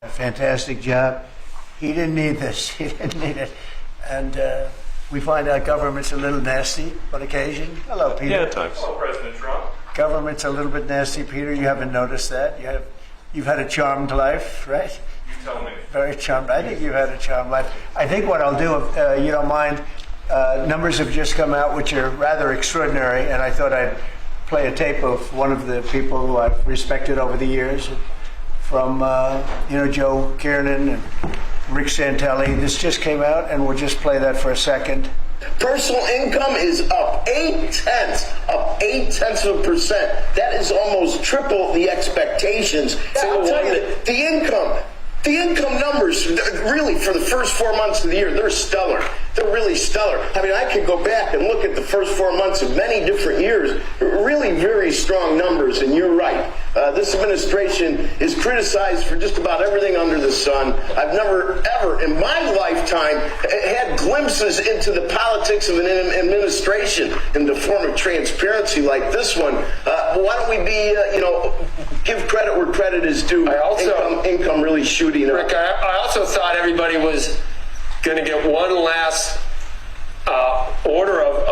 A fantastic job. He didn't need this. He didn't need it. And we find out government's a little nasty on occasion. Hello, Peter. Yeah, at times. Hello, President Trump. Government's a little bit nasty, Peter. You haven't noticed that. You've had a charmed life, right? You tell me. Very charmed. I think you've had a charmed life. I think what I'll do, if you don't mind, numbers have just come out which are rather extraordinary, and I thought I'd play a tape of one of the people who I've respected over the years, from Joe Kiernan and Rick Santelli. This just came out, and we'll just play that for a second. Personal income is up 0.8%. That is almost triple the expectations. I'll tell you, the income numbers, really, for the first 4 months of the year, they're stellar. They're really stellar. I mean, I could go back and look at the first 4 months of many different years. Really very strong numbers, and you're right. This administration is criticized for just about everything under the sun. I've never, ever, in my lifetime, had glimpses into the politics of an administration in the form of transparency like this one. Why don't we give credit where credit is due? Income really shooting up. Rick, I also thought everybody was going to get one last order of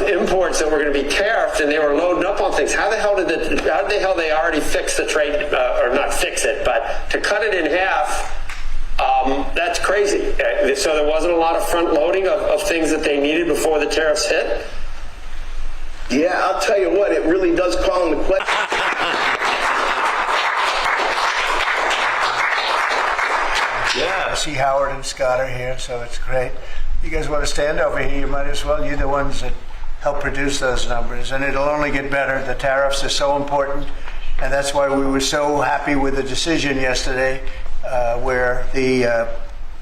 imports that were going to be tariffed, and they were loading up on things. How the hell they already fix the trade, or not fix it, but to cut it in half? That's crazy. So there wasn't a lot of front loading of things that they needed before the tariffs hit. Yeah, I'll tell you what, it really does call into question. Yeah. I see Howard and Scott are here, so it's great. You guys want to stand over here? You might as well. You're the ones that help produce those numbers, and it'll only get better. The tariffs are so important, and that's why we were so happy with the decision yesterday where the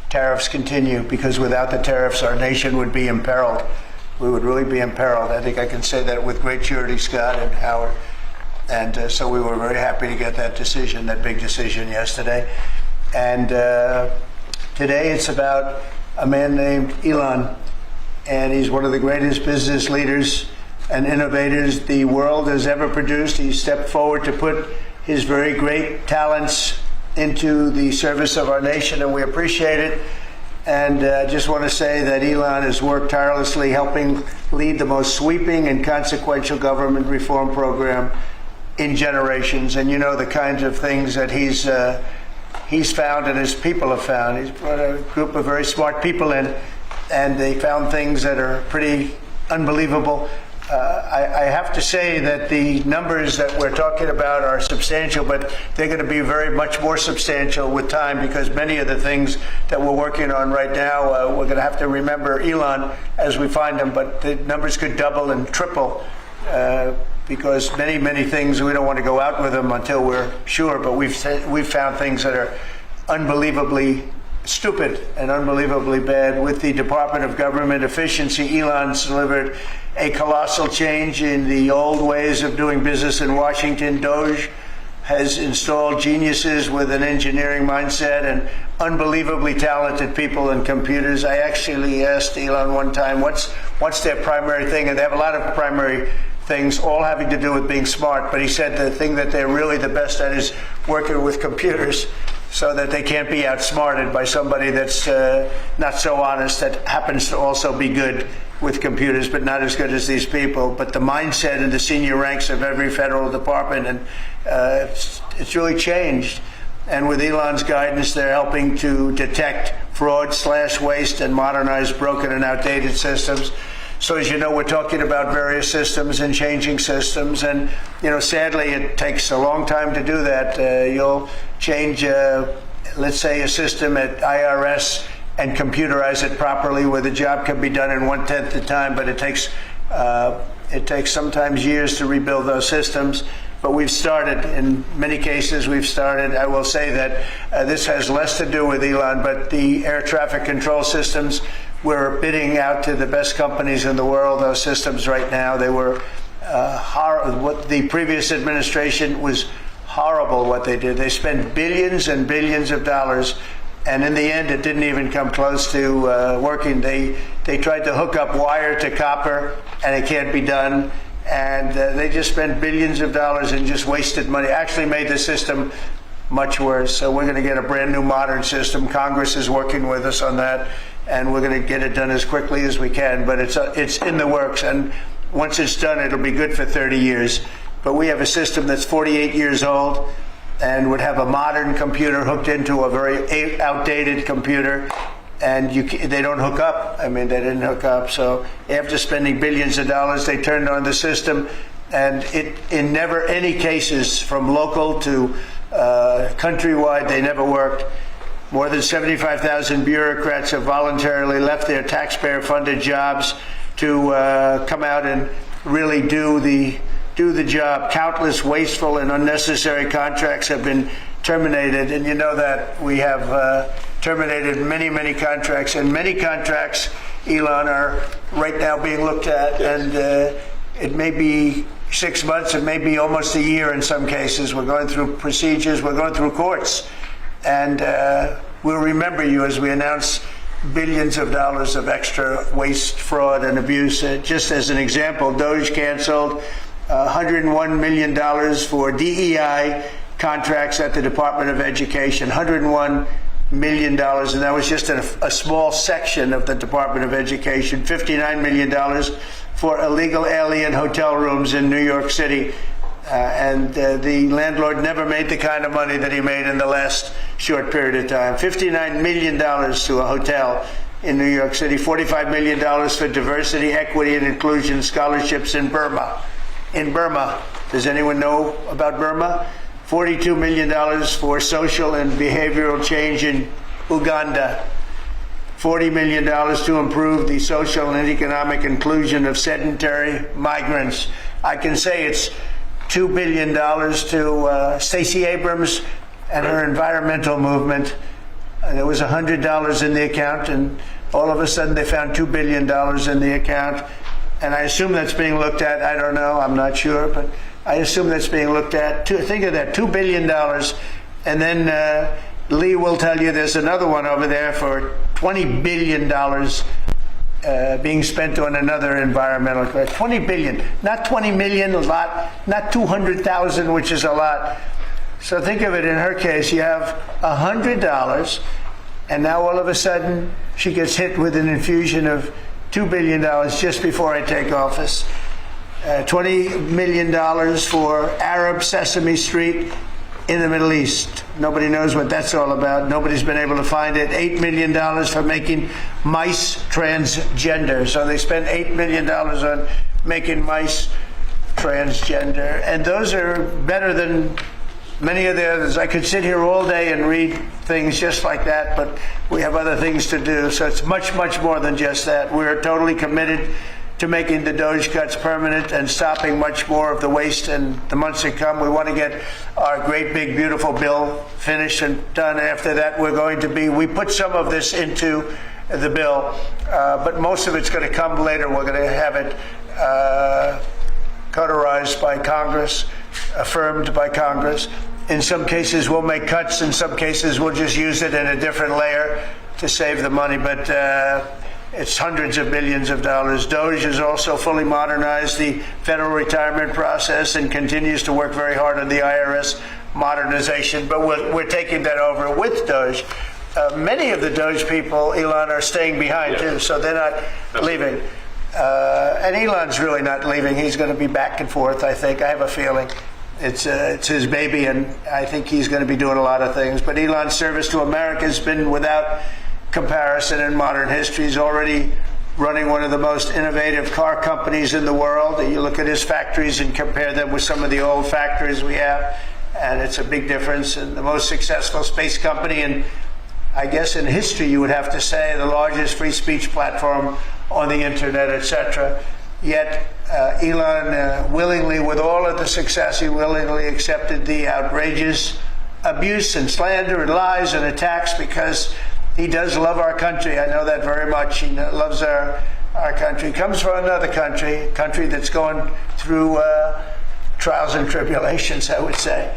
tariffs continue, because without the tariffs, our nation would be imperiled. We would really be imperiled. I think I can say that with great surety, Scott and Howard. And so we were very happy to get that decision, that big decision yesterday. And today it's about a man named Elon, and he's one of the greatest business leaders and innovators the world has ever produced. He stepped forward to put his very great talents into the service of our nation, and we appreciate it. And I just want to say that Elon has worked tirelessly helping lead the most sweeping and consequential government reform program in generations. And you know the kinds of things that he's found and his people have found. He's brought a group of very smart people in, and they found things that are pretty unbelievable. I have to say that the numbers that we're talking about are substantial, but they're going to be very much more substantial with time, because many of the things that we're working on right now, we're going to have to remember Elon as we find them, but the numbers could double and triple. Because many things, we don't want to go out with them until we're sure, but we've found things that are unbelievably stupid and unbelievably bad. With the Department of Government Efficiency, Elon's delivered a colossal change in the old ways of doing business in Washington. DOGE has installed geniuses with an engineering mindset and unbelievably talented people in computers. I actually asked Elon one time, what's their primary thing? And they have a lot of primary things, all having to do with being smart. But he said the thing that they're really the best at is working with computers, so that they can't be outsmarted by somebody that's not so honest, that happens to also be good with computers, but not as good as these people. But the mindset in the senior ranks of every federal department, and it's really changed. And with Elon's guidance, they're helping to detect fraud, slash waste, and modernize broken and outdated systems. So as you know, we're talking about various systems and changing systems, and sadly, it takes a long time to do that. You'll change, let's say, a system at IRS and computerize it properly, where the job can be done in 1/10 the time, but it takes sometimes years to rebuild those systems. But we've started. In many cases, we've started. I will say that this has less to do with Elon, but the air traffic control systems, we're bidding out to the best companies in the world, those systems right now. They were what the previous administration was horrible what they did. They spent billions and billions of dollars, and in the end, it didn't even come close to working. They tried to hook up wire to copper, and it can't be done. And they just spent billions of dollars and just wasted money. Actually made the system much worse. So we're going to get a brand new modern system. Congress is working with us on that, and we're going to get it done as quickly as we can. But it's in the works, and once it's done, it'll be good for 30 years. But we have a system that's 48 years old and would have a modern computer hooked into a very outdated computer, and they don't hook up. I mean, they didn't hook up. So after spending billions of dollars, they turned on the system, and in never any cases from local to countrywide, they never worked. More than 75,000 bureaucrats have voluntarily left their taxpayer-funded jobs to come out and really do the job. Countless wasteful and unnecessary contracts have been terminated, and you know that we have terminated many contracts, and many contracts, Elon, are right now being looked at, and it may be 6 months, it may be almost a year in some cases. We're going through procedures, we're going through courts, and we'll remember you as we announce billions of dollars of extra waste, fraud, and abuse. Just as an example, DOGE canceled $101 million for DEI contracts at the Department of Education, $101 million, and that was just a small section of the Department of Education. $59 million for illegal alien hotel rooms in New York City. And the landlord never made the kind of money that he made in the last short period of time. $59 million to a hotel in New York City. $45 million for diversity, equity, and inclusion scholarships in Burma. In Burma, does anyone know about Burma? $42 million for social and behavioral change in Uganda. $40 million to improve the social and economic inclusion of sedentary migrants. I can say it's $2 billion to Stacey Abrams and her environmental movement. There was $100 in the account, and all of a sudden they found $2 billion in the account. And I assume that's being looked at. I don't know. I'm not sure. But I assume that's being looked at. Think of that, $2 billion. And then Lee will tell you there's another one over there for $20 billion being spent on another environmental question. 20 billion, not 20 million, a lot, not 200,000, which is a lot. So think of it, in her case, you have $100, and now all of a sudden she gets hit with an infusion of $2 billion just before I take office. $20 million for Arab Sesame Street in the Middle East. Nobody knows what that's all about. Nobody's been able to find it. $8 million for making mice transgender. So they spent $8 million on making mice transgender. And those are better than many of the others. I could sit here all day and read things just like that, but we have other things to do. So it's much more than just that. We're totally committed to making the DOGE cuts permanent and stopping much more of the waste in the months to come. We want to get our great big beautiful bill finished and done. After that, we put some of this into the bill, but most of it's going to come later. We're going to have it cauterized by Congress, affirmed by Congress. In some cases, we'll make cuts. In some cases, we'll just use it in a different layer to save the money. But it's hundreds of billions of dollars. DOGE has also fully modernized the federal retirement process and continues to work very hard on the IRS modernization. But we're taking that over with DOGE. Many of the DOGE people, Elon, are staying behind too, so they're not leaving. And Elon's really not leaving. He's going to be back and forth, I think. I have a feeling. It's his baby, and I think he's going to be doing a lot of things. But Elon's service to America has been without comparison in modern history. He's already running one of the most innovative car companies in the world. You look at his factories and compare them with some of the old factories we have, and it's a big difference. And the most successful space company, and I guess in history you would have to say the largest free speech platform on the internet, etc. Yet Elon willingly, with all of the success, he willingly accepted the outrageous abuse and slander and lies and attacks because he does love our country. I know that very much. He loves our country. He comes from another country, a country that's going through trials and tribulations, I would say.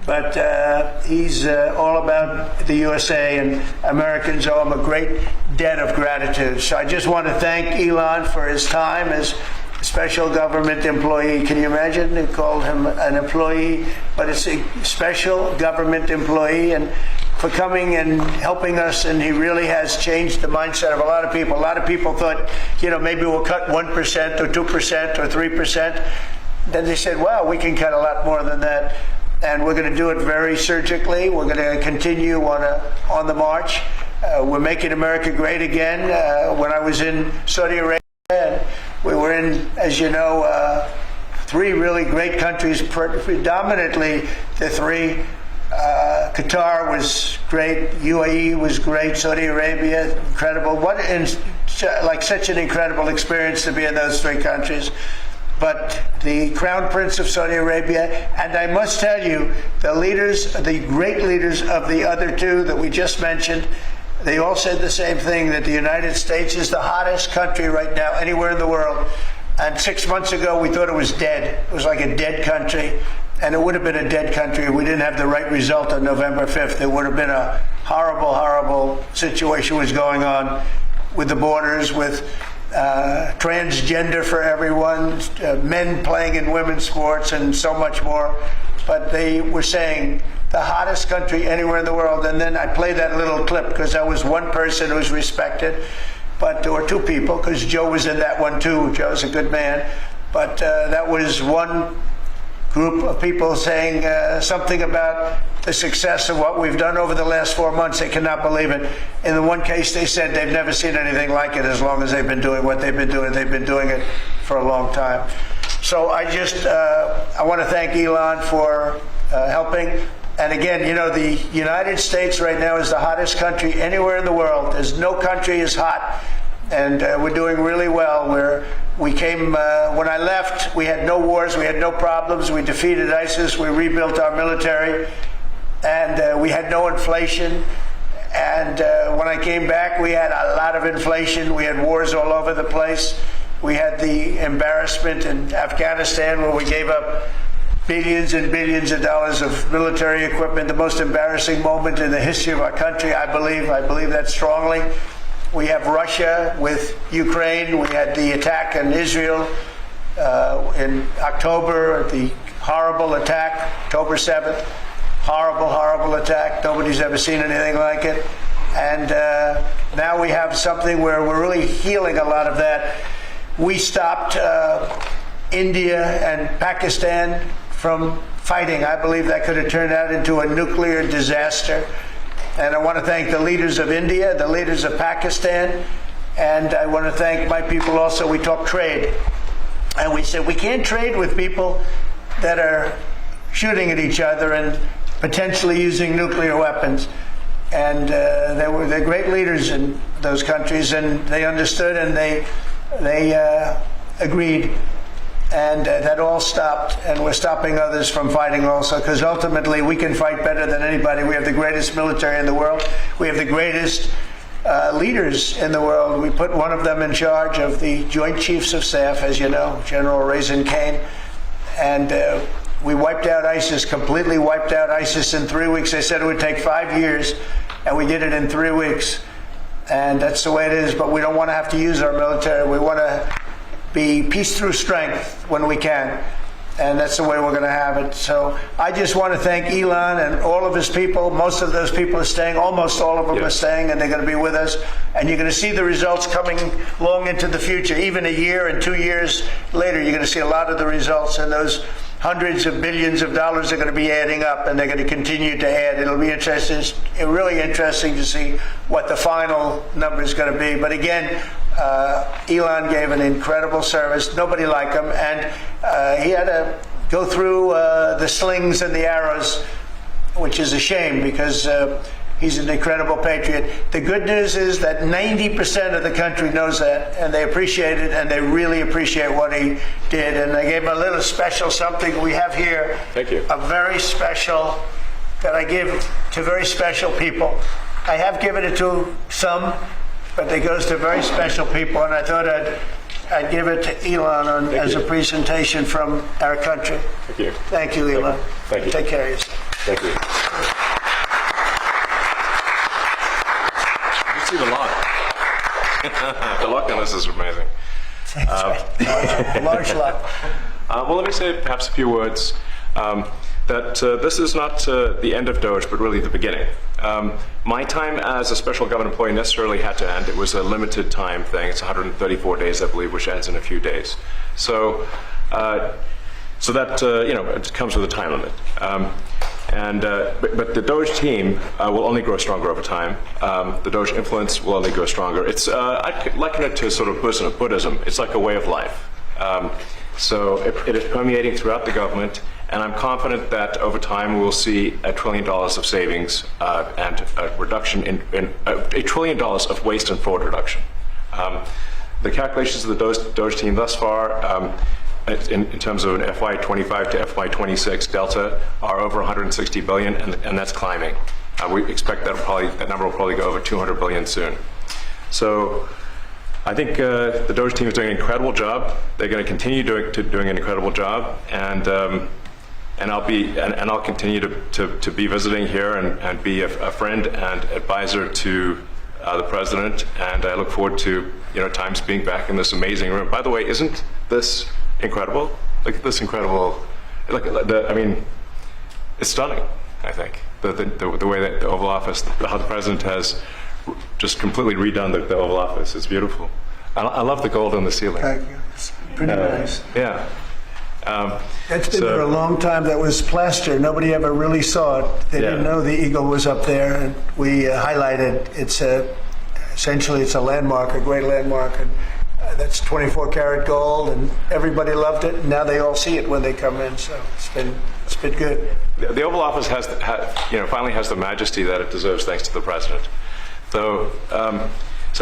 But he's all about the USA, and Americans owe him a great debt of gratitude. So I just want to thank Elon for his time as special government employee. Can you imagine? They called him an employee, but it's a special government employee, and for coming and helping us, and he really has changed the mindset of a lot of people. A lot of people thought, maybe we'll cut 1% or 2% or 3%. Then they said, wow, we can cut a lot more than that. And we're going to do it very surgically. We're going to continue on the march. We're making America great again. When I was in Saudi Arabia, and we were in, as you know, 3 really great countries, predominantly the 3. Qatar was great, UAE was great, Saudi Arabia, incredible. Such an incredible experience to be in those 3 countries. But the Crown Prince of Saudi Arabia, and I must tell you, the great leaders of the other 2 that we just mentioned, they all said the same thing, that the United States is the hottest country right now anywhere in the world. And 6 months ago, we thought it was dead. It was like a dead country. And it would have been a dead country if we didn't have the right result on November 5th. It would have been a horrible, horrible situation was going on with the borders, with transgender for everyone, men playing in women's sports, and so much more. But they were saying the hottest country anywhere in the world. And then I played that little clip because that was one person who was respected, but there were 2 people, because Joe was in that one too. Joe's a good man. But that was one group of people saying something about the success of what we've done over the last 4 months. They cannot believe it. In the one case, they said they've never seen anything like it as long as they've been doing what they've been doing. They've been doing it for a long time. So I want to thank Elon for helping. And again, the United States right now is the hottest country anywhere in the world. There's no country as hot. And we're doing really well. When I left, we had no wars, we had no problems. We defeated ISIS, we rebuilt our military, and we had no inflation. And when I came back, we had a lot of inflation. We had wars all over the place. We had the embarrassment in Afghanistan, where we gave up billions and billions of dollars of military equipment, the most embarrassing moment in the history of our country, I believe. I believe that strongly. We have Russia with Ukraine. We had the attack in Israel in October, the horrible attack, October 7th. Horrible, horrible attack. Nobody's ever seen anything like it. And now we have something where we're really healing a lot of that. We stopped India and Pakistan from fighting. I believe that could have turned out into a nuclear disaster. And I want to thank the leaders of India, the leaders of Pakistan, and I want to thank my people also. We talk trade, and we said we can't trade with people that are shooting at each other and potentially using nuclear weapons. And they're great leaders in those countries, and they understood, and they agreed. And that all stopped, and we're stopping others from fighting also, because ultimately we can fight better than anybody. We have the greatest military in the world. We have the greatest leaders in the world. We put one of them in charge of the Joint Chiefs of Staff, as you know, General Raisin Kane. And we wiped out ISIS, completely wiped out ISIS in 3 weeks. They said it would take 5 years, and we did it in 3 weeks. And that's the way it is, but we don't want to have to use our military. We want to be peace through strength when we can, and that's the way we're going to have it. So I just want to thank Elon and all of his people. Most of those people are staying, almost all of them are staying, and they're going to be with us. And you're going to see the results coming long into the future. Even a year and 2 years later, you're going to see a lot of the results, and those hundreds of billions of dollars are going to be adding up, and they're going to continue to add. It'll be interesting, really interesting to see what the final number is going to be. But again, Elon gave an incredible service. Nobody like him, and he had to go through the slings and the arrows, which is a shame because he's an incredible patriot. The good news is that 90% of the country knows that, and they appreciate it, and they really appreciate what he did. And I gave him a little special something we have here. Thank you. A very special that I give to very special people. I have given it to some, but it goes to very special people, and I thought I'd give it to Elon as a presentation from our country. Thank you. Thank you, Elon. Thank you. Take care of yourself. Thank you. You see the luck. The luck on this is amazing. That's right. Large lot. Well, let me say perhaps a few words that this is not the end of DOGE, but really the beginning. My time as a special government employee necessarily had to end. It was a limited time thing. It's 134 days, I believe, which ends in a few days. So that it comes with a time limit. But the DOGE team will only grow stronger over time. The DOGE influence will only grow stronger. I liken it to sort of Buddhism. It's like a way of life. So it is permeating throughout the government, and I'm confident that over time we will see $1 trillion of savings and a reduction in $1 trillion of waste and fraud reduction. The calculations of the DOGE team thus far, in terms of an FY25 to FY26 delta, are over 160 billion, and that's climbing. We expect that number will probably go over 200 billion soon. So I think the DOGE team is doing an incredible job. They're going to continue doing an incredible job, and I'll continue to be visiting here and be a friend and advisor to the president. And I look forward to times being back in this amazing room. By the way, isn't this incredible? Look at this incredible. It's stunning. I think the way that the Oval Office, how the president has just completely redone the Oval Office. It's beautiful. I love the gold on the ceiling. Thank you. It's pretty nice. Yeah. It's been there a long time. That was plaster. Nobody ever really saw it. They didn't know the eagle was up there, and we highlighted. Essentially it's a landmark, a great landmark, and that's 24 karat gold, and everybody loved it. And now they all see it when they come in. So it's been good. The Oval Office finally has the majesty that it deserves, thanks to the president. So I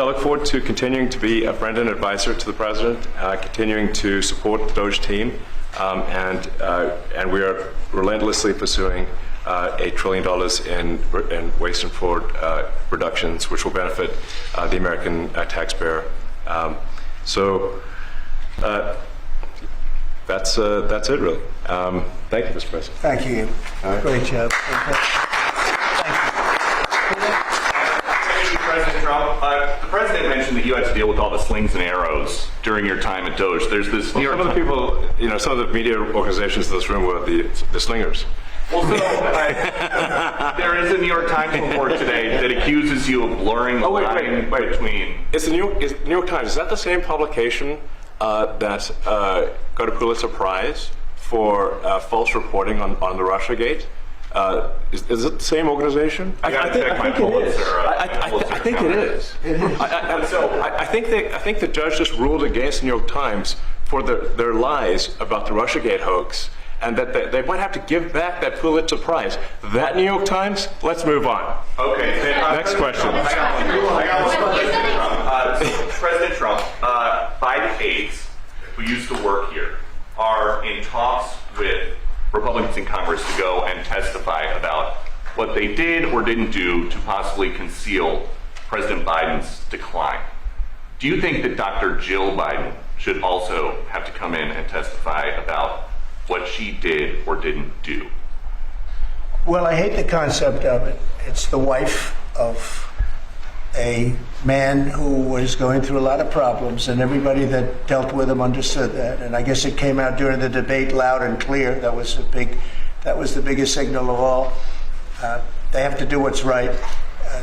look forward to continuing to be a friend and advisor to the president, continuing to support the DOGE team, and we are relentlessly pursuing $1 trillion in waste and fraud reductions, which will benefit the American taxpayer. So that's it, really. Thank you, Mr. President. Thank you. Great job. President Trump, the president mentioned that you had to deal with all the slings and arrows during your time at DOGE. There's this New York some of the people, some of the media organizations in this room were the slingers. Well, so there is a New York Times report today that accuses you of blurring the line between. It's the New York Times. Is that the same publication that got a Pulitzer Prize for false reporting on the Russiagate? Is it the same organization? I think it is. I think the judge just ruled against the New York Times for their lies about the Russiagate hoax, and that they might have to give back that Pulitzer Prize. That New York Times? Let's move on. Okay. Next question. President Trump, 5 aides who used to work here are in talks with Republicans in Congress to go and testify about what they did or didn't do to possibly conceal President Biden's decline. Do you think that Dr. Jill Biden should also have to come in and testify about what she did or didn't do? Well, I hate the concept of it. It's the wife of a man who was going through a lot of problems, and everybody that dealt with him understood that. And I guess it came out during the debate loud and clear. That was the biggest signal of all. They have to do what's right.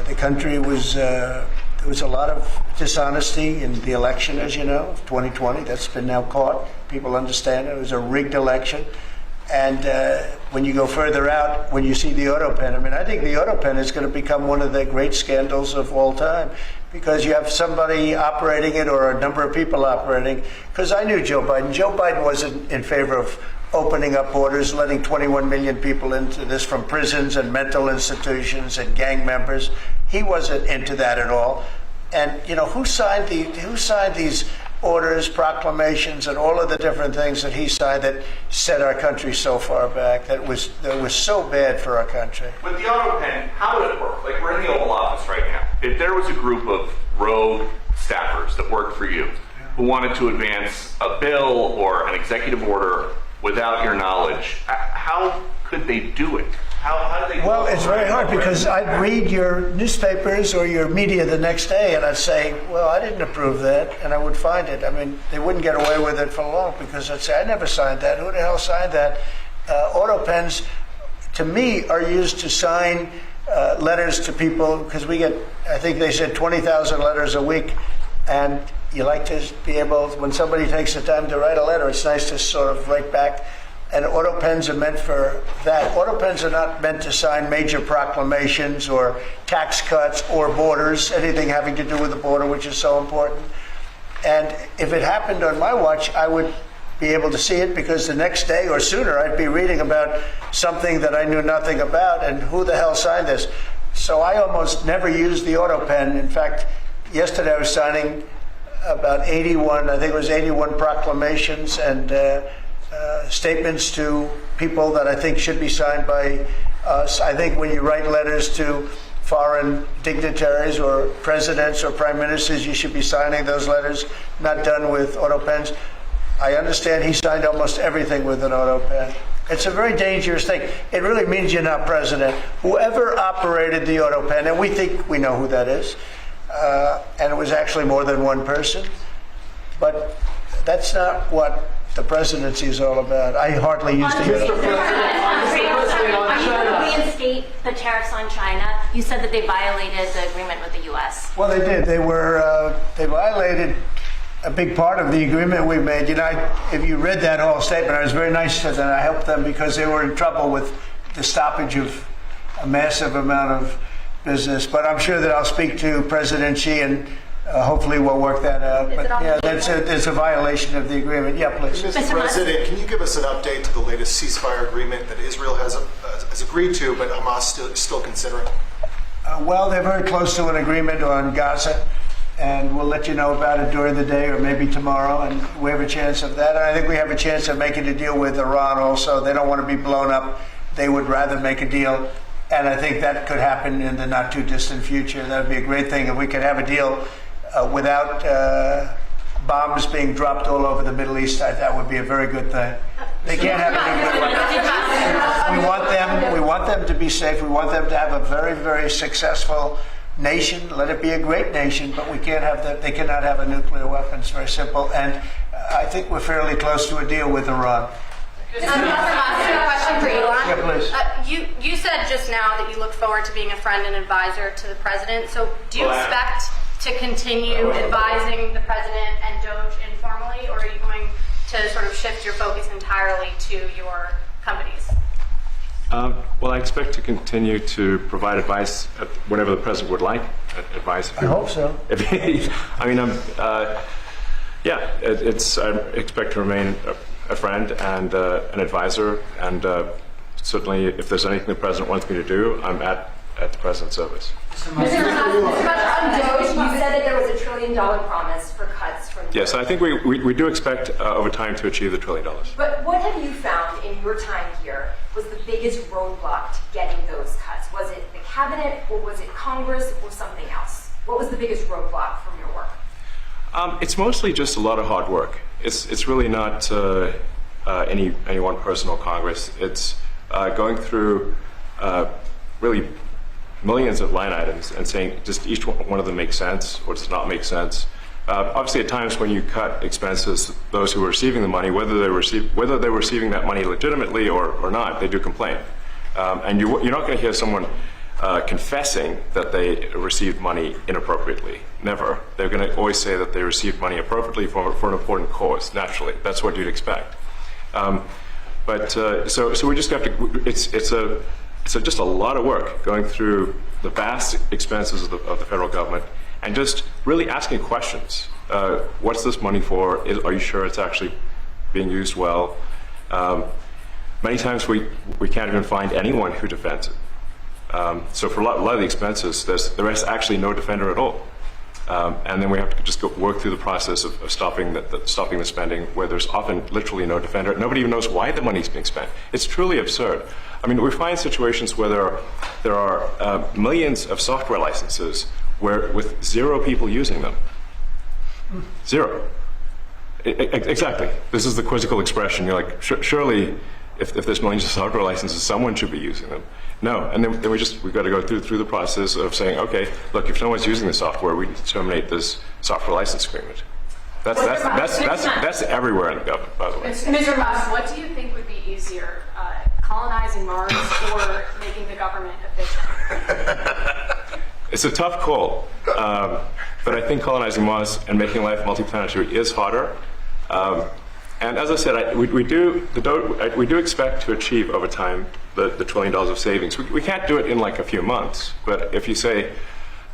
The country was there was a lot of dishonesty in the election, as you know, of 2020. That's been now caught. People understand it was a rigged election. And when you go further out, when you see the auto pen, I think the auto pen is going to become one of the great scandals of all time, because you have somebody operating it or a number of people operating. Because I knew Joe Biden. Joe Biden wasn't in favor of opening up borders, letting 21 million people into this from prisons and mental institutions and gang members. He wasn't into that at all. And who signed these orders, proclamations, and all of the different things that he signed that set our country so far back, that was so bad for our country? With the auto pen, how would it work? Like, we're in the Oval Office right now. If there was a group of rogue staffers that worked for you who wanted to advance a bill or an executive order without your knowledge, how could they do it? How do they? Well, it's very hard because I'd read your newspapers or your media the next day and I'd say, well, I didn't approve that, and I would find it. I mean, they wouldn't get away with it for long because I'd say, I never signed that. Who the hell signed that? Auto pens, to me, are used to sign letters to people because we get, I think they said 20,000 letters a week, and you like to be able, when somebody takes the time to write a letter, it's nice to sort of write back. And auto pens are meant for that. Auto pens are not meant to sign major proclamations or tax cuts or borders, anything having to do with the border, which is so important. And if it happened on my watch, I would be able to see it because the next day or sooner I'd be reading about something that I knew nothing about and who the hell signed this. So I almost never use the auto pen. In fact, yesterday I was signing about 81, I think it was 81 proclamations and statements to people that I think should be signed by us. I think when you write letters to foreign dignitaries or presidents or prime ministers, you should be signing those letters, not done with auto pens. I understand he signed almost everything with an auto pen. It's a very dangerous thing. It really means you're not president. Whoever operated the auto pen, and we think we know who that is, and it was actually more than one person, but that's not what the presidency is all about. I hardly used to use it. Are you going to reinstate the tariffs on China? You said that they violated the agreement with the U.S. Well, they did. They violated a big part of the agreement we made. You know, if you read that whole statement, I was very nice to them. I helped them because they were in trouble with the stoppage of a massive amount of business. But I'm sure that I'll speak to President Xi and hopefully we'll work that out. But yeah, it's a violation of the agreement. Yeah, please. Mr. President, can you give us an update to the latest ceasefire agreement that Israel has agreed to, but Hamas still considering? Well, they're very close to an agreement on Gaza, and we'll let you know about it during the day or maybe tomorrow, and we have a chance of that. And I think we have a chance of making a deal with Iran also. They don't want to be blown up. They would rather make a deal, and I think that could happen in the not too distant future. That would be a great thing if we could have a deal without bombs being dropped all over the Middle East. That would be a very good thing. They can't have any. We want them to be safe. We want them to have a very, very successful nation. Let it be a great nation, but we can't have that. They cannot have a nuclear weapon. It's very simple. And I think we're fairly close to a deal with Iran. Mr. Musk, I have a question for Elon. Yeah, please. You said just now that you look forward to being a friend and advisor to the president. So do you expect to continue advising the president and DOGE informally, or are you going to sort of shift your focus entirely to your companies? Well, I expect to continue to provide advice whenever the president would like advice. I hope so. I mean, I expect to remain a friend and an advisor, and certainly if there's anything the president wants me to do, I'm at the president's service. Mr. Musk, on DOGE, you said that there was $1 trillion promise for cuts from DOGE. Yes, I think we do expect over time to achieve the $1 trillion. But what have you found in your time here was the biggest roadblock to getting those cuts? Was it the cabinet, or was it Congress, or something else? What was the biggest roadblock from your work? It's mostly just a lot of hard work. It's really not any one person or Congress. It's going through really millions of line items and saying just each one of them makes sense or does not make sense. Obviously, at times when you cut expenses, those who are receiving the money, whether they're receiving that money legitimately or not, they do complain. And you're not going to hear someone confessing that they received money inappropriately. Never. They're going to always say that they received money appropriately for an important cause. Naturally, that's what you'd expect. So we just have to. It's just a lot of work going through the vast expenses of the federal government and just really asking questions. What's this money for? Are you sure it's actually being used well? Many times we can't even find anyone who defends it. So for a lot of the expenses, there is actually no defender at all. And then we have to just work through the process of stopping the spending, where there's often literally no defender. Nobody even knows why the money's being spent. It's truly absurd. I mean, we find situations where there are millions of software licenses with 0 people using them. 0. Exactly. This is the quizzical expression. You're like, surely if there's millions of software licenses, someone should be using them. No, and then we've got to go through the process of saying, okay, look, if no one's using the software, we need to terminate this software license agreement. That's everywhere in the government, by the way. Mr. Musk, what do you think would be easier, colonizing Mars or making the government efficient? It's a tough call, but I think colonizing Mars and making life multiplanetary is harder. And as I said, we do expect to achieve over time the $1 trillion of savings. We can't do it in like a few months, but if you say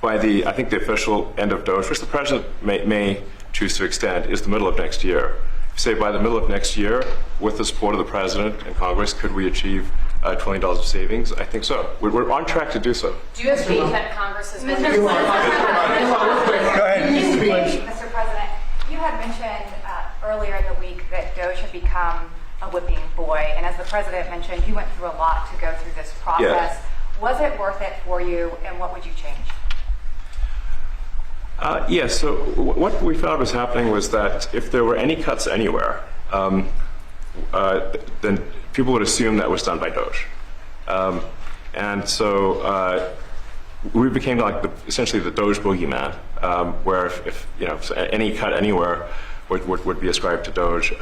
by I think the official end of DOGE, which the president may choose to extend, is the middle of next year. If you say by the middle of next year, with the support of the president and Congress, could we achieve $1 trillion of savings? I think so. We're on track to do so. Do you have faith that Congress is going to Go ahead. Mr. President, you had mentioned earlier in the week that DOGE had become a whipping boy, and as the President mentioned, you went through a lot to go through this process. Yes. Was it worth it for you, and what would you change? Yes, so what we found was happening was that if there were any cuts anywhere, then people would assume that was done by DOGE. And so we became like essentially the DOGE boogeyman, where if any cut anywhere would be ascribed to DOGE.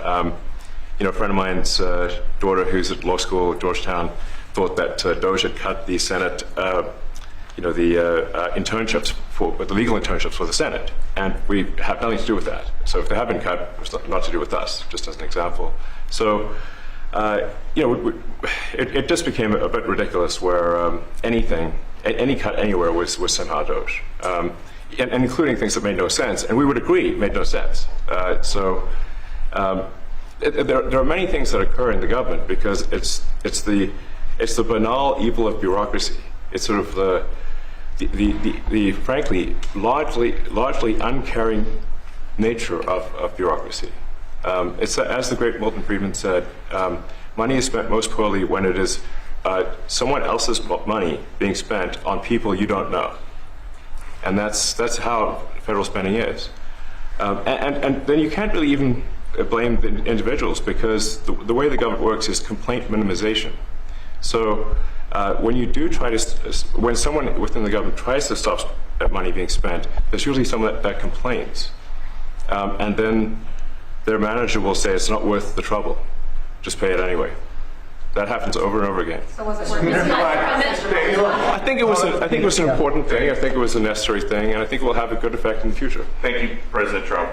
A friend of mine's daughter, who's at law school at Georgetown, thought that DOGE had cut the Senate, internships the legal internships for the Senate, and we have nothing to do with that. So if they have been cut, it's not to do with us, just as an example. So, it just became a bit ridiculous where any cut anywhere was somehow DOGE, and including things that made no sense, and we would agree made no sense. There are many things that occur in the government because it's the banal evil of bureaucracy. It's sort of the frankly largely uncaring nature of bureaucracy. It's as the great Milton Friedman said, money is spent most poorly when it is someone else's money being spent on people you don't know, and that's how federal spending is. And then you can't really even blame the individuals because the way the government works is complaint minimization. So when you do when someone within the government tries to stop that money being spent, there's usually someone that complains, and then their manager will say it's not worth the trouble, just pay it anyway. That happens over and over again. So was it worth it? I think it was an important thing. I think it was a necessary thing, and I think it will have a good effect in the future. Thank you, President Trump.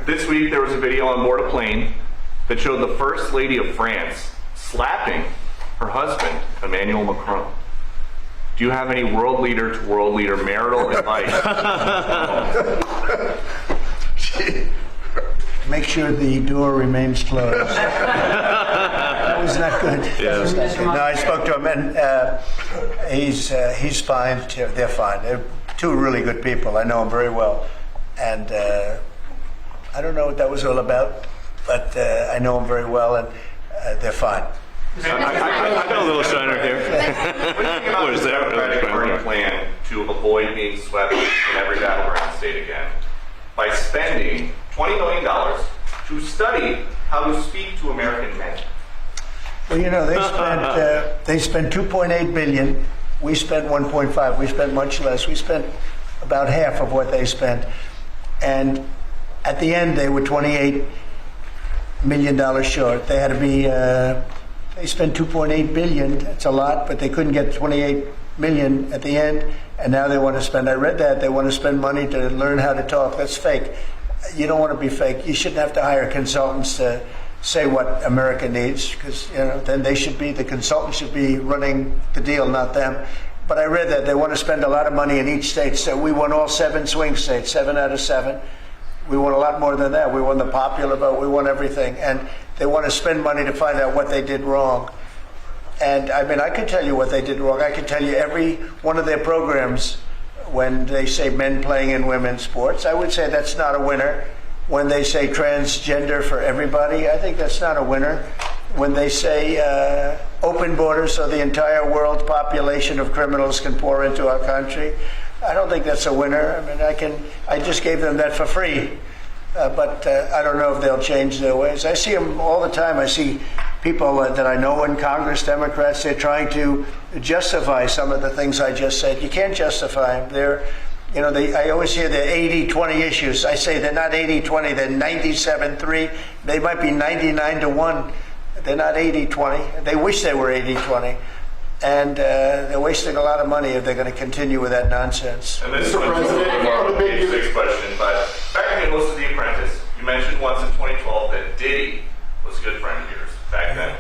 This week there was a video on board a plane that showed the First Lady of France slapping her husband, Emmanuel Macron. Do you have any world leader to world leader marital advice? Make sure the door remains closed. That was not good. Yeah. No, I spoke to him, and he's fine. They're fine. They're two really good people. I know them very well, and I don't know what that was all about, but I know them very well, and they're fine. I got a little shiner here. What is that? Democratic plan to avoid being swept in every battleground state again by spending $20 million to study how to speak to American men. Well, they spent 2.8 billion. We spent 1.5. We spent much less. We spent about half of what they spent, and at the end they were $28 million short. They had to be. They spent 2.8 billion. That's a lot, but they couldn't get 28 million at the end, and now they want to spend. I read that they want to spend money to learn how to talk. That's fake. You don't want to be fake. You shouldn't have to hire consultants to say what America needs, because then the consultants should be running the deal, not them. But I read that they want to spend a lot of money in each state. So we won all 7 swing states, 7 out of 7. We won a lot more than that. We won the popular vote. We won everything. And they want to spend money to find out what they did wrong. And I mean, I could tell you what they did wrong. I could tell you every one of their programs. When they say men playing in women's sports, I would say that's not a winner. When they say transgender for everybody, I think that's not a winner. When they say open borders so the entire world population of criminals can pour into our country, I don't think that's a winner. I mean, I just gave them that for free, but I don't know if they'll change their ways. I see them all the time. I see people that I know in Congress, Democrats, they're trying to justify some of the things I just said. You can't justify them. They're, I always hear they're 80-20 issues. I say they're not 80-20, they're 97-3. They might be 99-1. They're not 80-20. They wish they were 80-20. And they're wasting a lot of money if they're going to continue with that nonsense. And this is a big six question, but back when you hosted The Apprentice, you mentioned once in 2012 that Diddy was a good friend of yours back then.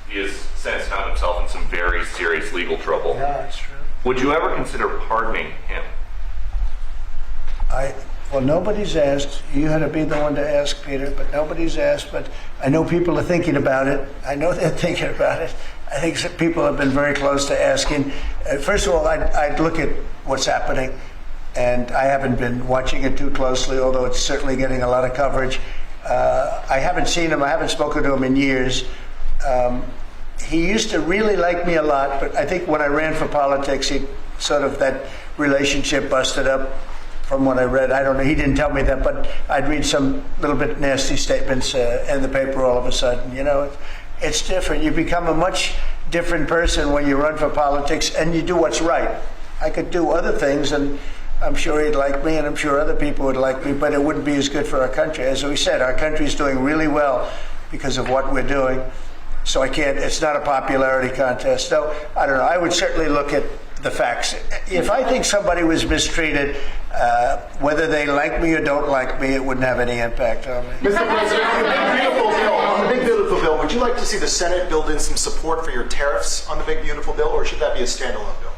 He has since found himself in some very serious legal trouble. Yeah, that's true. Would you ever consider pardoning him? Well, nobody's asked. You had to be the one to ask, Peter, but nobody's asked. But I know people are thinking about it. I know they're thinking about it. I think some people have been very close to asking. First of all, I'd look at what's happening, and I haven't been watching it too closely, although it's certainly getting a lot of coverage. I haven't seen him. I haven't spoken to him in years. He used to really like me a lot, but I think when I ran for politics, that relationship busted up. From what I read, I don't know. He didn't tell me that, but I'd read some little bit nasty statements in the paper all of a sudden. It's different. You become a much different person when you run for politics and you do what's right. I could do other things, and I'm sure he'd like me, and I'm sure other people would like me, but it wouldn't be as good for our country. As we said, our country's doing really well because of what we're doing. So it's not a popularity contest. So I don't know. I would certainly look at the facts. If I think somebody was mistreated, whether they like me or don't like me, it wouldn't have any impact on me. Mr. President, on the Big Beautiful Bill, would you like to see the Senate build in some support for your tariffs on the Big Beautiful Bill, or should that be a standalone bill?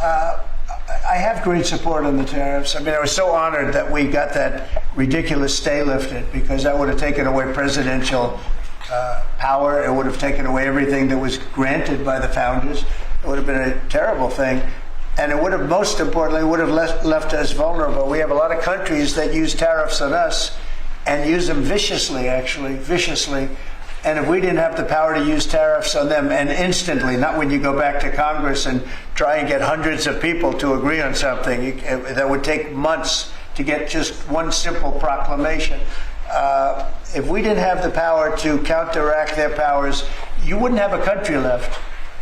I have great support on the tariffs. I mean, I was so honored that we got that ridiculous stay lifted, because that would have taken away presidential power. It would have taken away everything that was granted by the founders. It would have been a terrible thing. And it would have, most importantly, would have left us vulnerable. We have a lot of countries that use tariffs on us and use them viciously, actually, viciously. And if we didn't have the power to use tariffs on them, and instantly, not when you go back to Congress and try and get hundreds of people to agree on something, that would take months to get just one simple proclamation. If we didn't have the power to counteract their powers, you wouldn't have a country left.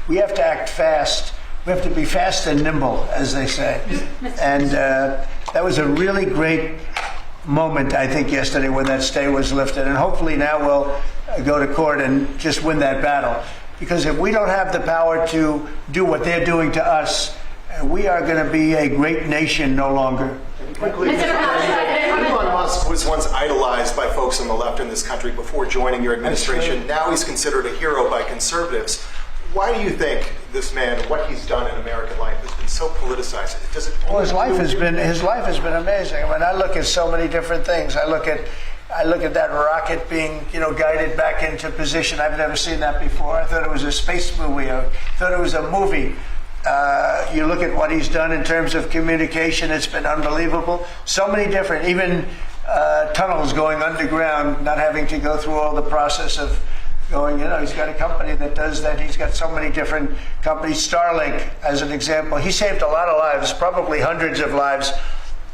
We have to act fast. We have to be fast and nimble, as they say. And that was a really great moment, I think, yesterday when that stay was lifted. And hopefully now we'll go to court and just win that battle. Because if we don't have the power to do what they're doing to us, we are going to be a great nation no longer. Elon Musk was once idolized by folks on the left in this country before joining your administration. Now he's considered a hero by conservatives. Why do you think this man, what he's done in American life, has been so politicized? Well, his life has been amazing. I mean, I look at so many different things. I look at that rocket being, guided back into position. I've never seen that before. I thought it was a space movie. I thought it was a movie. You look at what he's done in terms of communication. It's been unbelievable. So many different, even tunnels going underground, not having to go through all the process of going, he's got a company that does that. He's got so many different companies. Starlink, as an example, he saved a lot of lives, probably hundreds of lives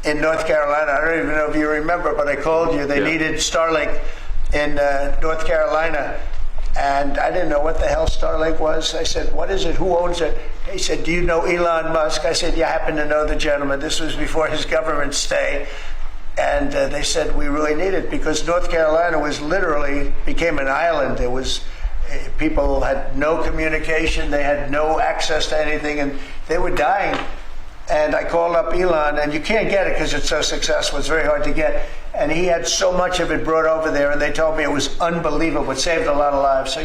in North Carolina. I don't even know if you remember, but I called you. They needed Starlink in North Carolina. And I didn't know what the hell Starlink was. I said, what is it? Who owns it? He said, do you know Elon Musk? I said, yeah, I happen to know the gentleman. This was before his government stay. And they said, we really need it, because North Carolina became an island. It was, people had no communication. They had no access to anything, and they were dying. And I called up Elon, and you can't get it because it's so successful. It's very hard to get. And he had so much of it brought over there, and they told me it was unbelievable. It saved a lot of lives. So,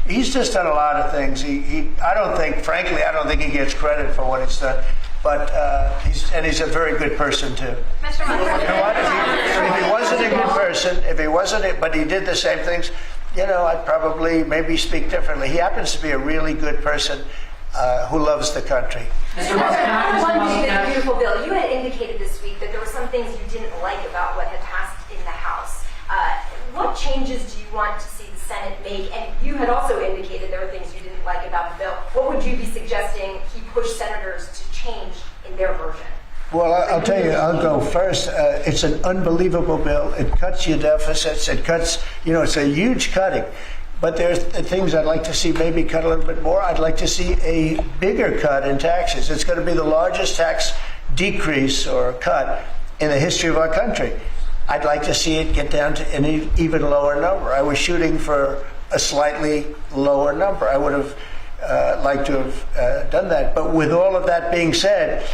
he's just done a lot of things. I don't think he gets credit for what he's done. But he's a very good person too. Mr. Musk. If he wasn't a good person, but he did the same things, I'd probably maybe speak differently. He happens to be a really good person who loves the country. One Big Beautiful Bill. You had indicated this week that there were some things you didn't like about what had passed in the House. What changes do you want to see the Senate make? And you had also indicated there were things you didn't like about the bill. What would you be suggesting he push senators to change in their version? Well, I'll tell you, I'll go first. It's an unbelievable bill. It cuts your deficits. It cuts, it's a huge cutting. But there's things I'd like to see maybe cut a little bit more. I'd like to see a bigger cut in taxes. It's going to be the largest tax decrease or cut in the history of our country. I'd like to see it get down to an even lower number. I was shooting for a slightly lower number. I would have liked to have done that. But with all of that being said,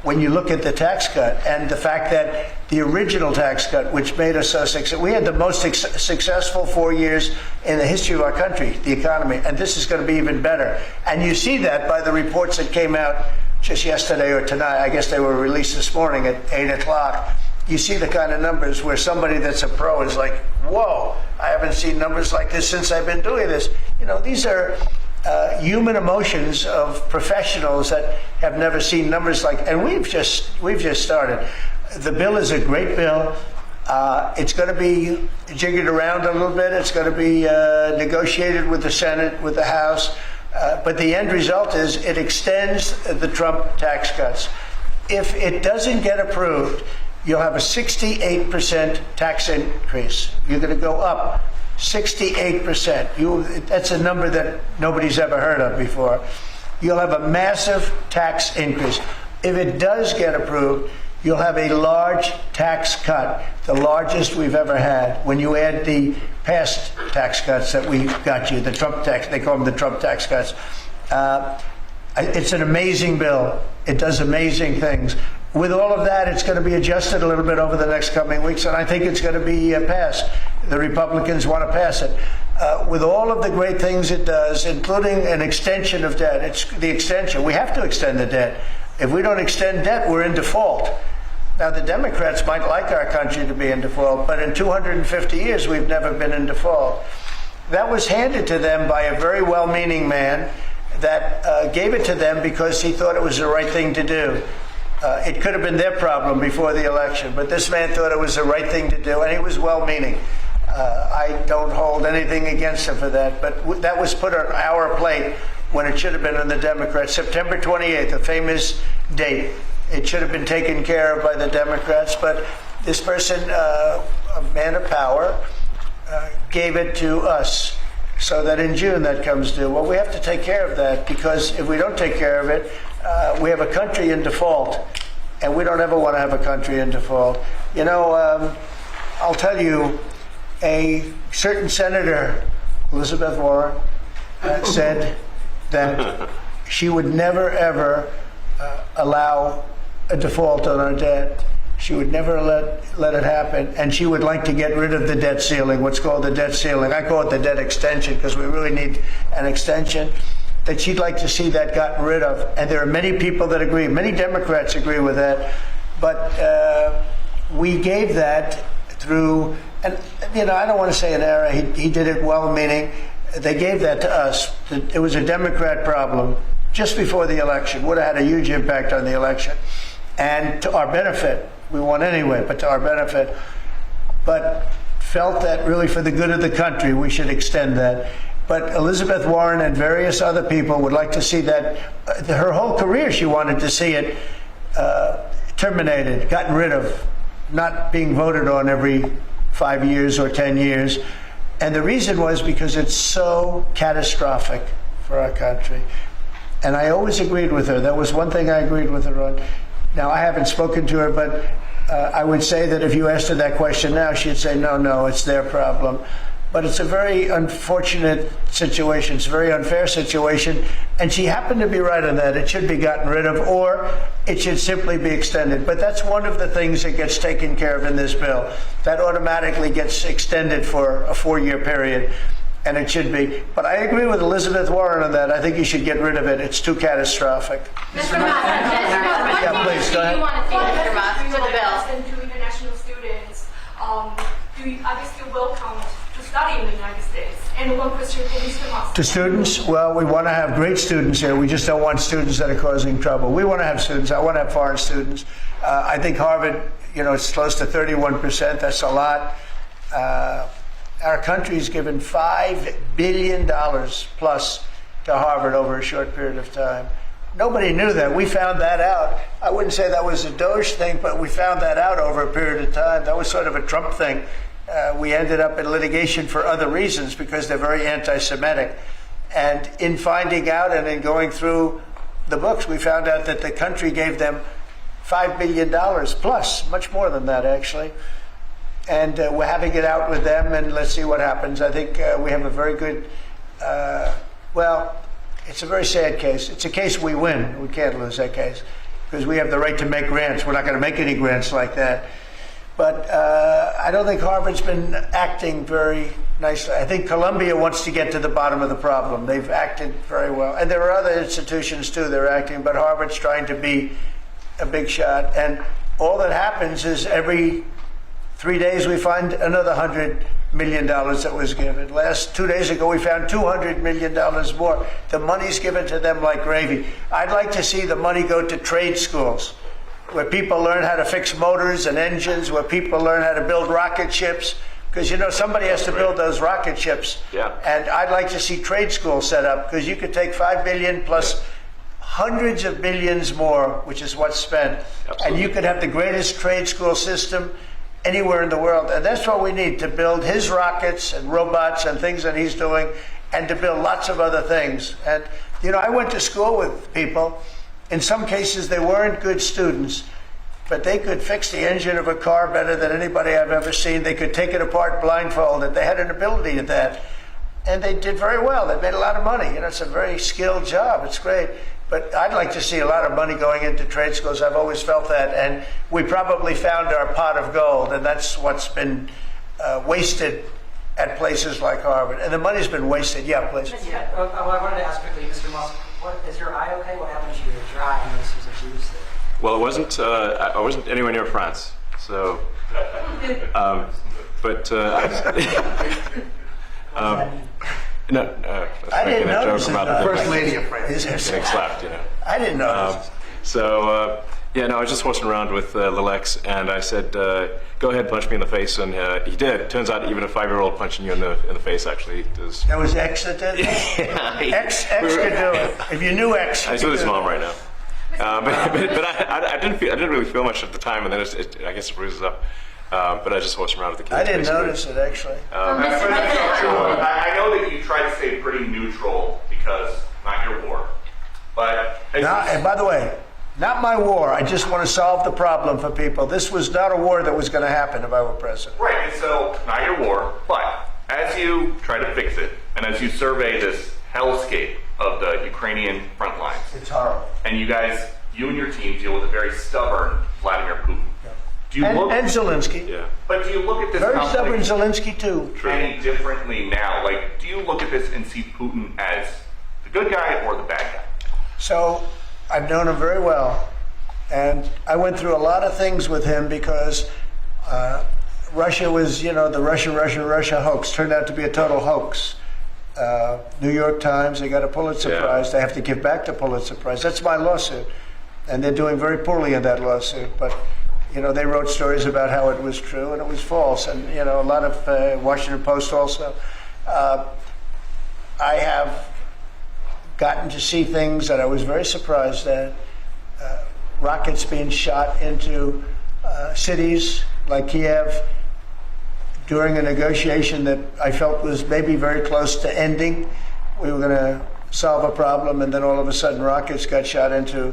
when you look at the tax cut and the fact that the original tax cut, which made us so successful, we had the most successful 4 years in the history of our country, the economy, and this is going to be even better. And you see that by the reports that came out just yesterday or tonight. I guess they were released this morning at 8 o'clock. You see the kind of numbers where somebody that's a pro is like, whoa, I haven't seen numbers like this since I've been doing this. You know, these are human emotions of professionals that have never seen numbers like, and we've just started. The bill is a great bill. It's going to be jiggered around a little bit. It's going to be negotiated with the Senate, with the House. But the end result is it extends the Trump tax cuts. If it doesn't get approved, you'll have a 68% tax increase. You're going to go up 68%. That's a number that nobody's ever heard of before. You'll have a massive tax increase. If it does get approved, you'll have a large tax cut, the largest we've ever had. When you add the past tax cuts that we got you, the Trump tax, they call them the Trump tax cuts. It's an amazing bill. It does amazing things. With all of that, it's going to be adjusted a little bit over the next coming weeks, and I think it's going to be passed. The Republicans want to pass it. With all of the great things it does, including an extension of debt, it's the extension. We have to extend the debt. If we don't extend debt, we're in default. Now, the Democrats might like our country to be in default, but in 250 years, we've never been in default. That was handed to them by a very well-meaning man that gave it to them because he thought it was the right thing to do. It could have been their problem before the election, but this man thought it was the right thing to do, and he was well-meaning. I don't hold anything against him for that, but that was put on our plate when it should have been on the Democrats. September 28th, a famous date. It should have been taken care of by the Democrats, but this person, a man of power, gave it to us so that in June that comes due. Well, we have to take care of that because if we don't take care of it, we have a country in default, and we don't ever want to have a country in default. You know, I'll tell you, a certain senator, Elizabeth Warren, said that she would never, ever allow a default on our debt. She would never let it happen, and she would like to get rid of the debt ceiling, what's called the debt ceiling. I call it the debt extension because we really need an extension. That she'd like to see that gotten rid of. And there are many people that agree. Many Democrats agree with that. But we gave that through, and you know, I don't want to say an error. He did it well-meaning. They gave that to us. It was a Democrat problem just before the election. Would have had a huge impact on the election. And to our benefit, we won anyway, but to our benefit. But felt that really for the good of the country, we should extend that. But Elizabeth Warren and various other people would like to see that. Her whole career, she wanted to see it terminated, gotten rid of, not being voted on every 5 years or 10 years. And the reason was because it's so catastrophic for our country. And I always agreed with her. That was one thing I agreed with her on. Now, I haven't spoken to her, but I would say that if you asked her that question now, she'd say, no, it's their problem. But it's a very unfortunate situation. It's a very unfair situation. And she happened to be right on that. It should be gotten rid of, or it should simply be extended. But that's one of the things that gets taken care of in this bill. That automatically gets extended for a 4-year period. And it should be. But I agree with Elizabeth Warren on that. I think you should get rid of it. It's too catastrophic. Mr. Musk, Yeah, please, go ahead. what do you want to see, Mr. Musk, to the bill? And to international students, are they still welcome to study in the United States? And one question for Mr. Musk. To students, well, we want to have great students here. We just don't want students that are causing trouble. We want to have students. I want to have foreign students. I think Harvard, it's close to 31%. That's a lot. Our country's given $5 billion plus to Harvard over a short period of time. Nobody knew that. We found that out. I wouldn't say that was a DOGE thing, but we found that out over a period of time. That was sort of a Trump thing. We ended up in litigation for other reasons because they're very anti-Semitic. And in finding out and in going through the books, we found out that the country gave them $5 billion plus, much more than that actually. And we're having it out with them, and let's see what happens. I think we have a very good, well, it's a very sad case. It's a case we win. We can't lose that case because we have the right to make grants. We're not going to make any grants like that. But I don't think Harvard's been acting very nicely. I think Columbia wants to get to the bottom of the problem. They've acted very well. And there are other institutions, too, that are acting, but Harvard's trying to be a big shot. And all that happens is every 3 days we find another $100 million that was given. 2 days ago we found $200 million more. The money's given to them like gravy. I'd like to see the money go to trade schools, where people learn how to fix motors and engines, where people learn how to build rocket ships, because somebody has to build those rocket ships. Yeah. And I'd like to see trade schools set up, because you could take $5 billion plus hundreds of billions more, which is what's spent. Absolutely. And you could have the greatest trade school system anywhere in the world. And that's what we need to build his rockets and robots and things that he's doing, and to build lots of other things. And, I went to school with people. In some cases, they weren't good students, but they could fix the engine of a car better than anybody I've ever seen. They could take it apart blindfolded. They had an ability at that. And they did very well. They made a lot of money. It's a very skilled job. It's great. But I'd like to see a lot of money going into trade schools. I've always felt that. And we probably found our pot of gold, and that's what's been wasted at places like Harvard. And the money's been wasted. Yeah, please. Yeah. I wanted to ask quickly, Mr. Musk, is your eye okay? What happened to your eye? I noticed there's a bruise there. Well, it wasn't. I wasn't anywhere near France, so. But. No, I didn't notice about the First Lady of France. Getting slapped, I didn't notice. I was just horsing around with Lil X, and I said, "Go ahead, punch me in the face," and he did. Turns out, even a 5-year-old punching you in the face actually does. That was X that did it? Yeah, X could do it. If you knew X, I saw his mom right now. But I didn't really feel much at the time, and then I guess it bruises up. But I just horsed around with the kids. I didn't notice it actually. I know that you try to stay pretty neutral because not your war, but and by the way, not my war. I just want to solve the problem for people. This was not a war that was going to happen if I were president. Right, and so not your war, but as you try to fix it, and as you survey this hellscape of the Ukrainian front lines, it's horrible. And you and your team deal with a very stubborn Vladimir Putin. Do you and Zelensky. Yeah. But do you look at this very stubborn Zelensky too. Any differently now? Like, do you look at this and see Putin as the good guy or the bad guy? So I've known him very well, and I went through a lot of things with him because Russia was, the Russia hoax turned out to be a total hoax. New York Times, they got a Pulitzer Prize. They have to give back the Pulitzer Prize. That's my lawsuit, and they're doing very poorly in that lawsuit. But they wrote stories about how it was true and it was false, and a lot of Washington Post also. I have gotten to see things that I was very surprised at. Rockets being shot into cities like Kiev during a negotiation that I felt was maybe very close to ending. We were going to solve a problem, and then all of a sudden rockets got shot into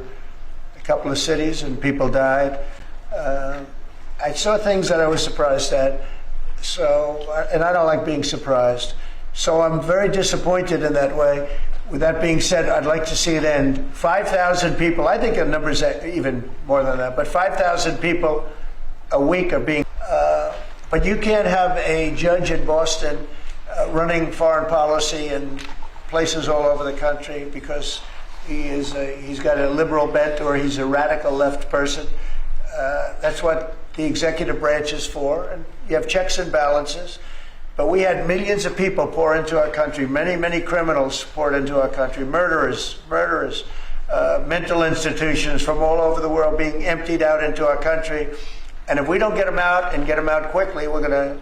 a couple of cities and people died. I saw things that I was surprised at, and I don't like being surprised. So I'm very disappointed in that way. With that being said, I'd like to see it end. 5,000 people, I think the number's even more than that, but 5,000 people a week are being... but you can't have a judge in Boston running foreign policy in places all over the country because he's got a liberal bent or he's a radical left person. That's what the executive branch is for, and you have checks and balances. But we had millions of people pour into our country, many criminals poured into our country, murderers, mental institutions from all over the world being emptied out into our country. And if we don't get them out and get them out quickly, we're going to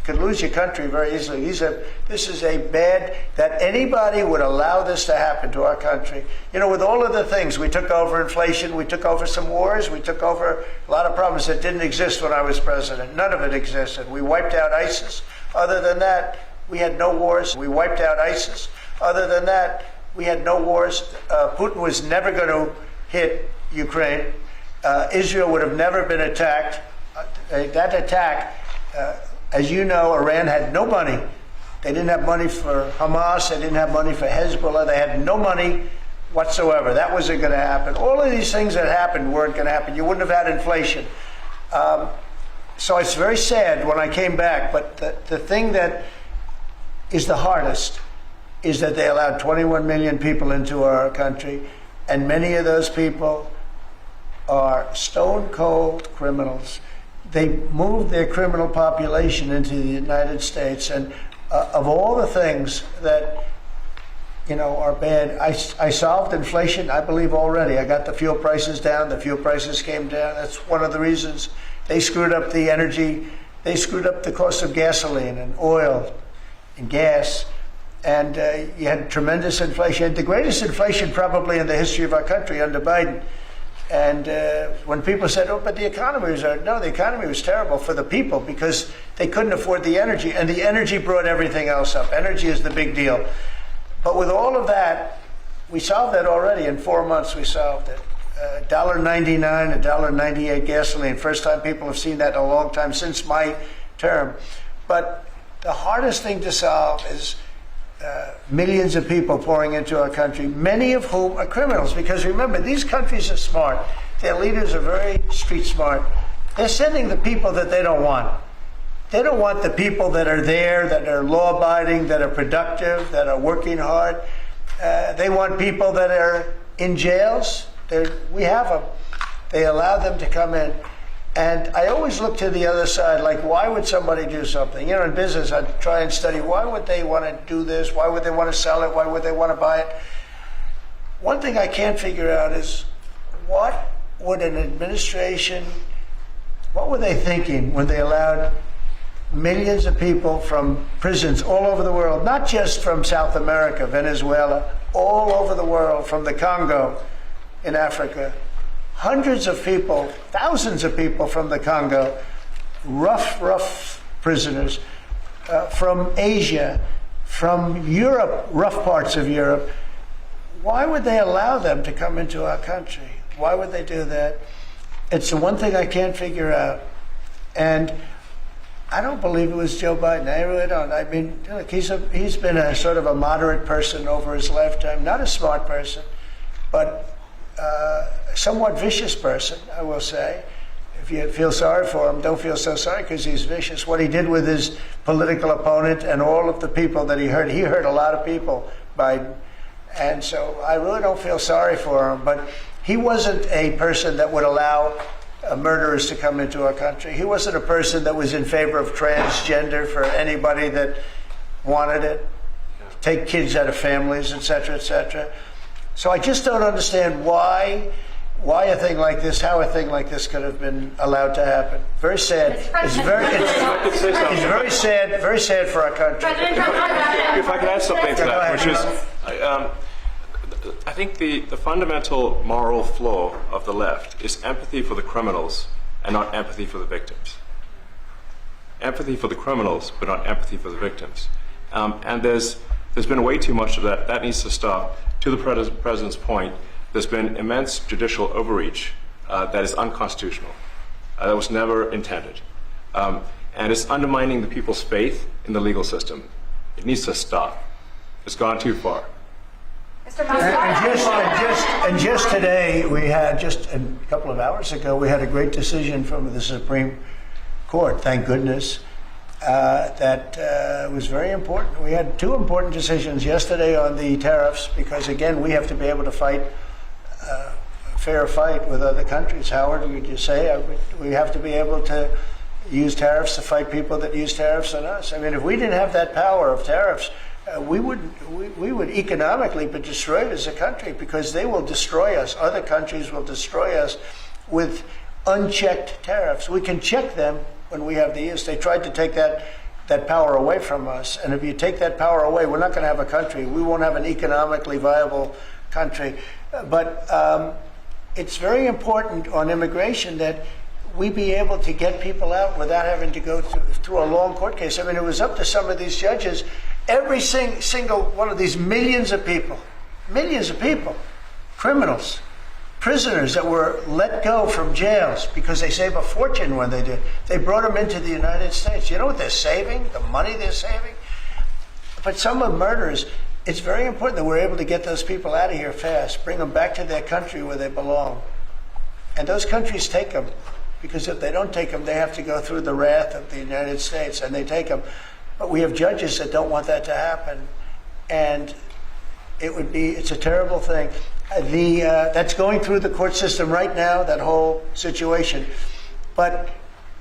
could lose your country very easily. This is a bad, that anybody would allow this to happen to our country. You know, with all of the things, we took over inflation, we took over some wars, we took over a lot of problems that didn't exist when I was president. None of it existed. We wiped out ISIS. Other than that, we had no wars. We wiped out ISIS. Other than that, we had no wars. Putin was never going to hit Ukraine. Israel would have never been attacked. That attack, as you know, Iran had no money. They didn't have money for Hamas. They didn't have money for Hezbollah. They had no money whatsoever. That wasn't going to happen. All of these things that happened weren't going to happen. You wouldn't have had inflation. So it's very sad when I came back. But the thing that is the hardest is that they allowed 21 million people into our country, and many of those people are stone cold criminals. They moved their criminal population into the United States, and of all the things that, you know, are bad, I solved inflation, I believe, already. I got the fuel prices down. The fuel prices came down. That's one of the reasons. They screwed up the energy. They screwed up the cost of gasoline and oil and gas. And you had tremendous inflation. You had the greatest inflation probably in the history of our country under Biden. And when people said, oh, but the economy was, no, the economy was terrible for the people because they couldn't afford the energy. And the energy brought everything else up. Energy is the big deal. But with all of that, we solved that already. In 4 months, we solved it. $1.99, $1.98 gasoline. First time people have seen that in a long time since my term. But the hardest thing to solve is millions of people pouring into our country, many of whom are criminals. Because remember, these countries are smart. Their leaders are very street smart. They're sending the people that they don't want. They don't want the people that are there, that are law-abiding, that are productive, that are working hard. They want people that are in jails. We have them. They allow them to come in. And I always look to the other side, like, why would somebody do something? You know, in business, I try and study, why would they want to do this? Why would they want to sell it? Why would they want to buy it? One thing I can't figure out is, what would an administration, what were they thinking when they allowed millions of people from prisons all over the world, not just from South America, Venezuela, all over the world, from the Congo in Africa, hundreds of people, thousands of people from the Congo, rough prisoners, from Asia, from Europe, rough parts of Europe. Why would they allow them to come into our country? Why would they do that? It's the one thing I can't figure out. And I don't believe it was Joe Biden. I really don't. I mean, look, he's been a sort of a moderate person over his lifetime, not a smart person, but somewhat vicious person, I will say. If you feel sorry for him, don't feel so sorry because he's vicious. What he did with his political opponent and all of the people that he hurt a lot of people, Biden. And so I really don't feel sorry for him. But he wasn't a person that would allow murderers to come into our country. He wasn't a person that was in favor of transgender for anybody that wanted it, take kids out of families, et cetera, et cetera. So I just don't understand why a thing like this, how a thing like this could have been allowed to happen. Very sad. It's very sad for our country. If I could add something to that, which is, I think the fundamental moral flaw of the left is empathy for the criminals and not empathy for the victims. Empathy for the criminals, but not empathy for the victims. And there's been way too much of that. That needs to stop. To the president's point, there's been immense judicial overreach that is unconstitutional. That was never intended. And it's undermining the people's faith in the legal system. It needs to stop. It's gone too far. And just today, we had, just a couple of hours ago, we had a great decision from the Supreme Court, thank goodness, that was very important. We had two important decisions yesterday on the tariffs because, again, we have to be able to fight a fair fight with other countries. Howard, would you say? We have to be able to use tariffs to fight people that use tariffs on us. I mean, if we didn't have that power of tariffs, we would economically be destroyed as a country because they will destroy us. Other countries will destroy us with unchecked tariffs. We can check them when we have the use. They tried to take that that power away from us. And if you take that power away, we're not going to have a country. We won't have an economically viable country. But it's very important on immigration that we be able to get people out without having to go through a long court case. I mean, it was up to some of these judges. Every single one of these millions of people, criminals, prisoners that were let go from jails because they save a fortune when they do. They brought them into the United States. You know what they're saving? The money they're saving? But some of murderers, it's very important that we're able to get those people out of here fast, bring them back to their country where they belong. And those countries take them, because if they don't take them, they have to go through the wrath of the United States, and they take them. But we have judges that don't want that to happen. And it's a terrible thing. That's going through the court system right now, that whole situation. But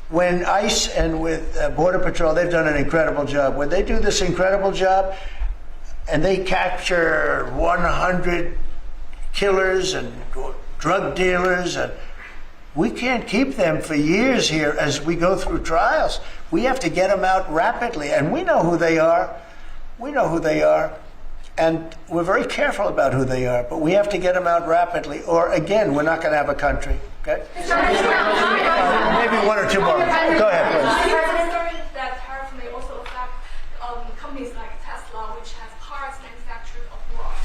when ICE and with Border Patrol, they've done an incredible job. When they do this incredible job and they capture 100 killers and drug dealers, and we can't keep them for years here as we go through trials. We have to get them out rapidly, and we know who they are. And we're very careful about who they are, but we have to get them out rapidly, or again, we're not going to have a country. Okay? Maybe one or two more. Go ahead, please. That tariff may also affect companies like Tesla, which has parts manufactured abroad,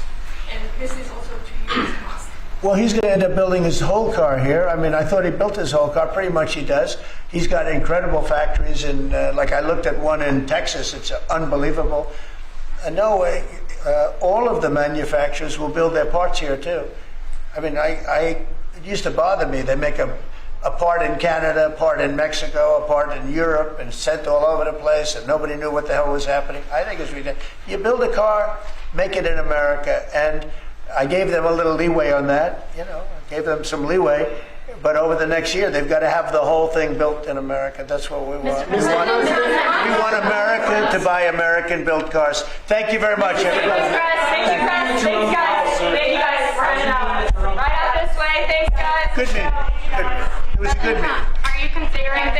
and this is also to you, Mr. Musk. Well, he's going to end up building his whole car here. I mean, I thought he built his whole car. Pretty much he does. He's got incredible factories in, like I looked at one in Texas. It's unbelievable. No way. All of the manufacturers will build their parts here too. I mean, it used to bother me. They make a part in Canada, a part in Mexico, a part in Europe, and sent all over the place, and nobody knew what the hell was happening. I think it's ridiculous. You build a car, make it in America, and I gave them a little leeway on that. You know, I gave them some leeway. But over the next year, they've got to have the whole thing built in America. That's what we want. We want America to buy American-built cars. Thank you very much, everybody. Thank you, guys. Thank you, guys. Right out this way. Thanks, guys. Good meeting. It was a good meeting. Are you considering